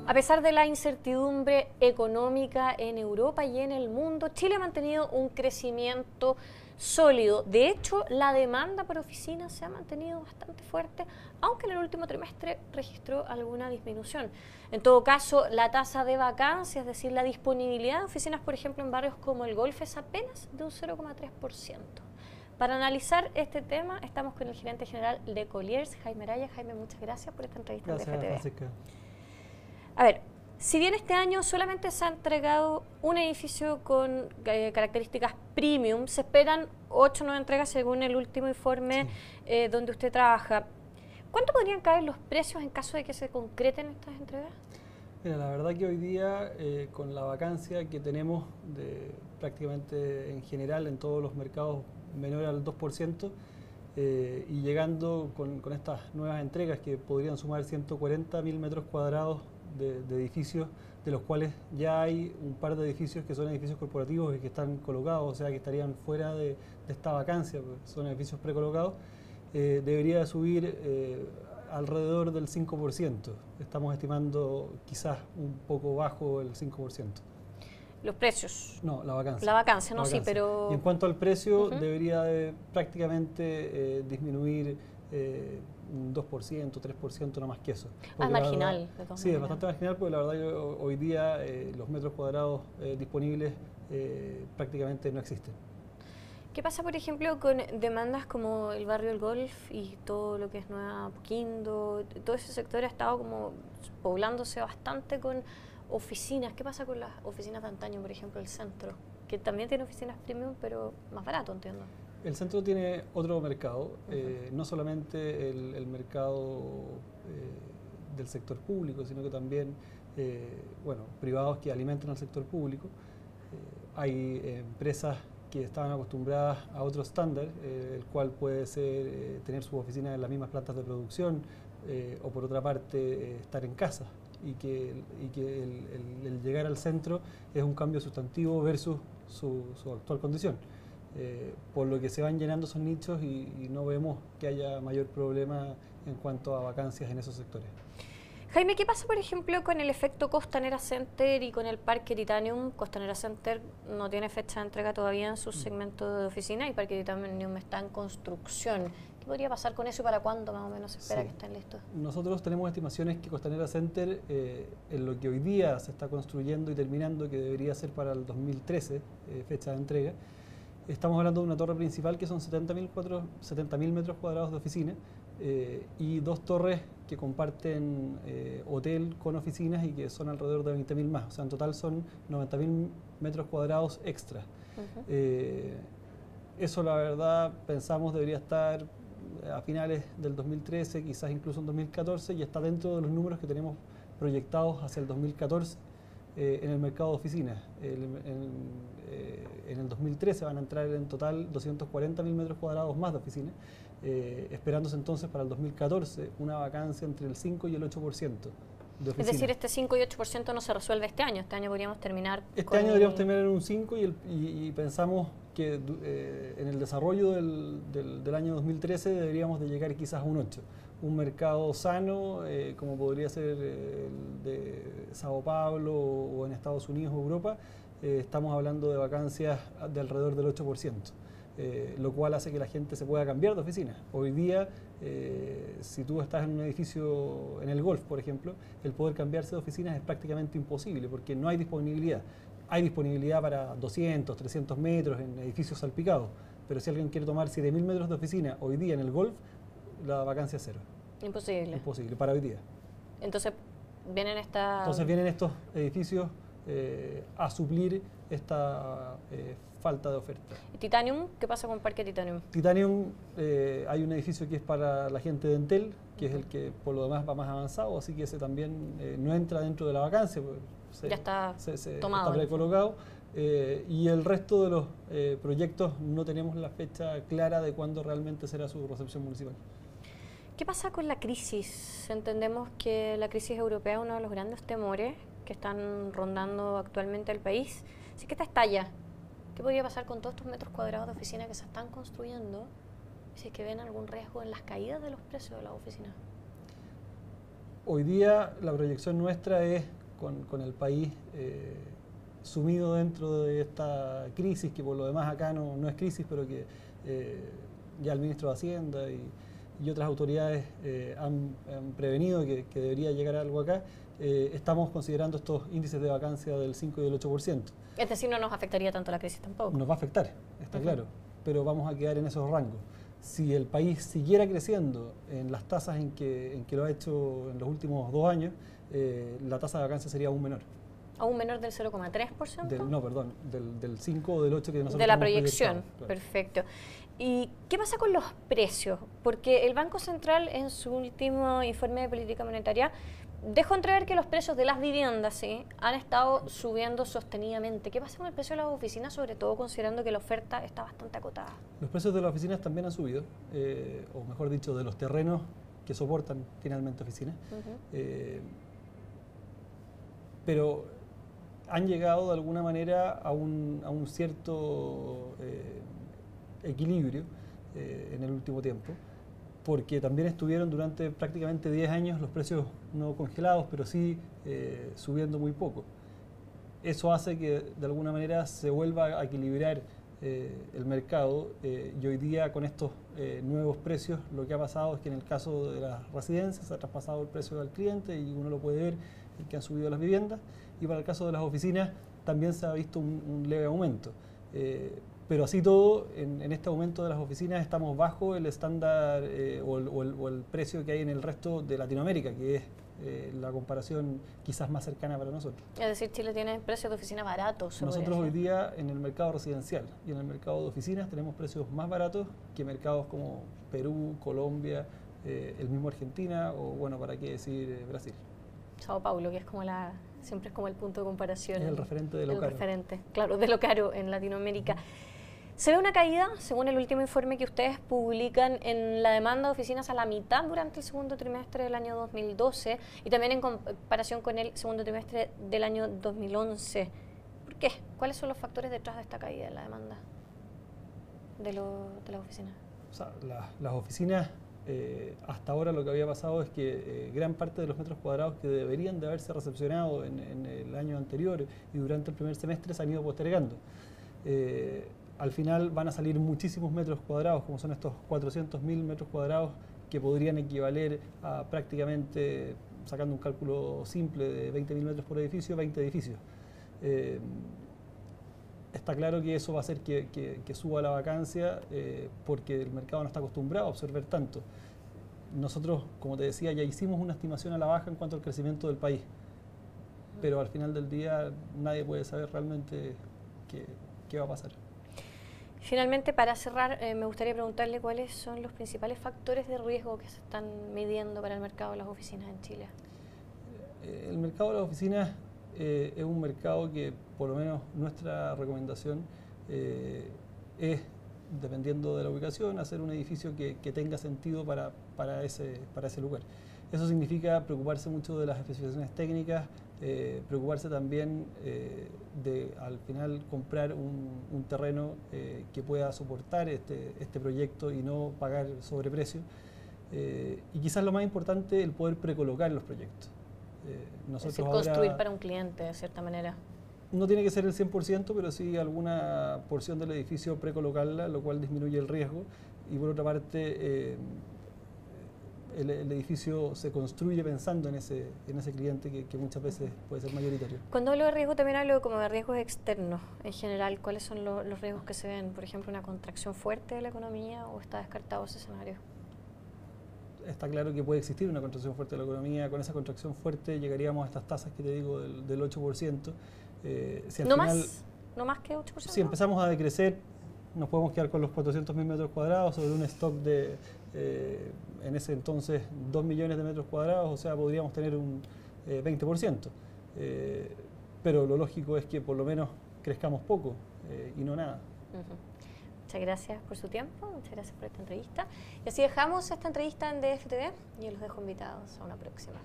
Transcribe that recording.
A pesar de la incertidumbre económica en Europa y en el mundo, Chile ha mantenido un crecimiento sólido. De hecho, la demanda por oficinas se ha mantenido bastante fuerte, aunque en el último trimestre registró alguna disminución. En todo caso, la tasa de vacancia, es decir, la disponibilidad de oficinas, por ejemplo, en barrios como el Golf, es apenas de un 0,3%. Para analizar este tema, estamos con el gerente general de Colliers, Jaime Araya. Jaime, muchas gracias por esta entrevista en DFTV. Francisca. A ver, si bien este año solamente se ha entregado un edificio con características premium, se esperan 8 nuevas entregas según el último informe donde usted trabaja. ¿Cuánto podrían caer los precios en caso de que se concreten estas entregas? Mira, la verdad que hoy día, con la vacancia que tenemos prácticamente en general en todos los mercados menor al 2%, y llegando con estas nuevas entregas que podrían sumar 140.000 metros cuadrados de edificios, de los cuales ya hay un par de edificios que son edificios corporativos y que están colocados, o sea que estarían fuera de esta vacancia, son edificios precolocados, debería subir alrededor del 5%. Estamos estimando quizás un poco bajo el 5%. ¿Los precios? No, la vacancia. La vacancia, no, la vacancia. Sí, pero... Y en cuanto al precio, debería prácticamente disminuir un 2%, 3%, no más que eso. Ah, marginal. Verdad, sí, es bastante marginal, porque la verdad que hoy día los metros cuadrados disponibles prácticamente no existen. ¿Qué pasa, por ejemplo, con demandas como el barrio del Golf y todo lo que es Nueva Apoquindo? Todo ese sector ha estado como poblándose bastante con oficinas. ¿Qué pasa con las oficinas de antaño, por ejemplo, el centro? Que también tiene oficinas premium, pero más barato, entiendo. El centro tiene otro mercado, no solamente el mercado del sector público, sino que también privados que alimentan al sector público. Hay empresas que estaban acostumbradas a otro estándar, el cual puede ser tener sus oficinas en las mismas plantas de producción, o por otra parte estar en casa, y que el llegar al centro es un cambio sustantivo versus su actual condición. Por lo que se van llenando esos nichos y no vemos que haya mayor problema en cuanto a vacancias en esos sectores. Jaime, ¿qué pasa, por ejemplo, con el efecto Costanera Center y con el Parque Titanium? Costanera Center no tiene fecha de entrega todavía en su segmento de oficina y Parque Titanium está en construcción. ¿Qué podría pasar con eso y para cuándo más o menos se espera que estén listos? Nosotros tenemos estimaciones que Costanera Center, en lo que hoy día se está construyendo y terminando, que debería ser para el 2013, fecha de entrega, estamos hablando de una torre principal que son 70.000 metros cuadrados de oficina, y dos torres que comparten hotel con oficinas y que son alrededor de 20.000 más. O sea, en total son 90.000 metros cuadrados extra. Eso, la verdad, pensamos debería estar a finales del 2013, quizás incluso en 2014, y está dentro de los números que tenemos proyectados hacia el 2014 en el mercado de oficinas. En el 2013 van a entrar en total 240.000 metros cuadrados más de oficinas, esperándose entonces para el 2014 una vacancia entre el 5 y el 8% de oficinas. Es decir, este 5 y 8% no se resuelve este año. Este año podríamos terminar Este año deberíamos terminar en un 5 y pensamos que en el desarrollo del año 2013 deberíamos de llegar quizás a un 8. Un mercado sano, como podría ser el de Sao Paulo o en Estados Unidos o Europa, estamos hablando de vacancias de alrededor del 8%, lo cual hace que la gente se pueda cambiar de oficina. Hoy día, si tú estás en un edificio en el Golf, por ejemplo, el poder cambiarse de oficinas es prácticamente imposible porque no hay disponibilidad. Hay disponibilidad para 200, 300 metros en edificios salpicados, pero si alguien quiere tomar 7.000 metros de oficina hoy día en el Golf, la vacancia es cero. Imposible. Imposible, para hoy día. Entonces vienen estos edificios a suplir esta falta de oferta. ¿Y Titanium? ¿Qué pasa con Parque Titanium? Titanium, hay un edificio que es para la gente de Entel, que es el que por lo demás va más avanzado, así que ese también no entra dentro de la vacancia. Ya está tomado. Está precolocado. Y el resto de los proyectos no tenemos la fecha clara de cuándo realmente será su recepción municipal. ¿Qué pasa con la crisis? Entendemos que la crisis europea es uno de los grandes temores que están rondando actualmente el país. ¿Sí que esta estalla? ¿Qué podría pasar con todos estos metros cuadrados de oficina que se están construyendo? Si es que ven algún riesgo en las caídas de los precios de las oficinas. Hoy día la proyección nuestra es con el país sumido dentro de esta crisis, que por lo demás acá no es crisis, pero que ya el ministro de Hacienda y otras autoridades han prevenido que debería llegar algo acá. Estamos considerando estos índices de vacancia del 5 y del 8%. Es decir, no nos afectaría tanto la crisis tampoco. Nos va a afectar, está claro, pero vamos a quedar en esos rangos. Si el país siguiera creciendo en las tasas en que lo ha hecho en los últimos 2 años, la tasa de vacancia sería aún menor. ¿Aún menor del 0,3%? No, perdón, del 5 o del 8 que nosotros de la proyección, claro. Perfecto. ¿Y qué pasa con los precios? Porque el Banco Central en su último informe de política monetaria dejó entrever que los precios de las viviendas ¿sí? han estado subiendo sostenidamente. ¿Qué pasa con el precio de las oficinas, sobre todo considerando que la oferta está bastante acotada? Los precios de las oficinas también han subido, o mejor dicho, de los terrenos que soportan finalmente oficinas. Pero han llegado de alguna manera a un cierto equilibrio en el último tiempo, porque también estuvieron durante prácticamente 10 años los precios no congelados, pero sí subiendo muy poco. Eso hace que de alguna manera se vuelva a equilibrar el mercado y hoy día con estos nuevos precios lo que ha pasado es que en el caso de las residencias se ha traspasado el precio al cliente y uno lo puede ver que han subido las viviendas, y para el caso de las oficinas también se ha visto un leve aumento. Pero así todo, en este aumento de las oficinas estamos bajo el estándar o el precio que hay en el resto de Latinoamérica, que es la comparación quizás más cercana para nosotros. Es decir, Chile tiene precios de oficina baratos. Nosotros hoy día en el mercado residencial y en el mercado de oficinas tenemos precios más baratos que mercados como Perú, Colombia, el mismo Argentina o, bueno, para qué decir Brasil. Sao Paulo, que es como siempre es como el punto de comparación. Es el referente de lo caro. Claro, de lo caro en Latinoamérica. Se ve una caída, según el último informe que ustedes publican, en la demanda de oficinas a la mitad durante el segundo trimestre del año 2012 y también en comparación con el segundo trimestre del año 2011. ¿Por qué? ¿Cuáles son los factores detrás de esta caída en la demanda de las oficinas? O sea, las oficinas, hasta ahora lo que había pasado es que gran parte de los metros cuadrados que deberían de haberse recepcionado en el año anterior y durante el primer semestre se han ido postergando. Al final van a salir muchísimos metros cuadrados, como son estos 400.000 metros cuadrados que podrían equivaler a prácticamente, sacando un cálculo simple de 20.000 metros por edificio, 20 edificios. Está claro que eso va a hacer que suba la vacancia porque el mercado no está acostumbrado a absorber tanto. Nosotros, como te decía, ya hicimos una estimación a la baja en cuanto al crecimiento del país, pero al final del día nadie puede saber realmente qué va a pasar. Finalmente, para cerrar, me gustaría preguntarle cuáles son los principales factores de riesgo que se están midiendo para el mercado de las oficinas en Chile. El mercado de las oficinas es un mercado que, por lo menos nuestra recomendación, es, dependiendo de la ubicación, hacer un edificio que tenga sentido para ese lugar. Eso significa preocuparse mucho de las especificaciones técnicas, preocuparse también de al final comprar un terreno que pueda soportar este proyecto y no pagar sobreprecio. Y quizás lo más importante, el poder precolocar los proyectos. Nosotros es decir, construir para un cliente, de cierta manera. No tiene que ser el 100%, pero sí alguna porción del edificio precolocarla, lo cual disminuye el riesgo. Y por otra parte, el edificio se construye pensando en ese cliente que muchas veces puede ser mayoritario. Cuando hablo de riesgo también hablo como de riesgos externos en general. ¿Cuáles son los riesgos que se ven? Por ejemplo, una contracción fuerte de la economía, ¿o está descartado ese escenario? Está claro que puede existir una contracción fuerte de la economía. Con esa contracción fuerte llegaríamos a estas tasas que te digo del 8%. Si al ¿No final, más? ¿No más que 8%? Si empezamos a decrecer, nos podemos quedar con los 400.000 metros cuadrados sobre un stock de, en ese entonces, 2 millones de metros cuadrados, o sea, podríamos tener un 20%. Pero lo lógico es que por lo menos crezcamos poco y no nada. Muchas gracias por su tiempo, muchas gracias por esta entrevista. Y así dejamos esta entrevista en DF TV y los dejo invitados a una próxima.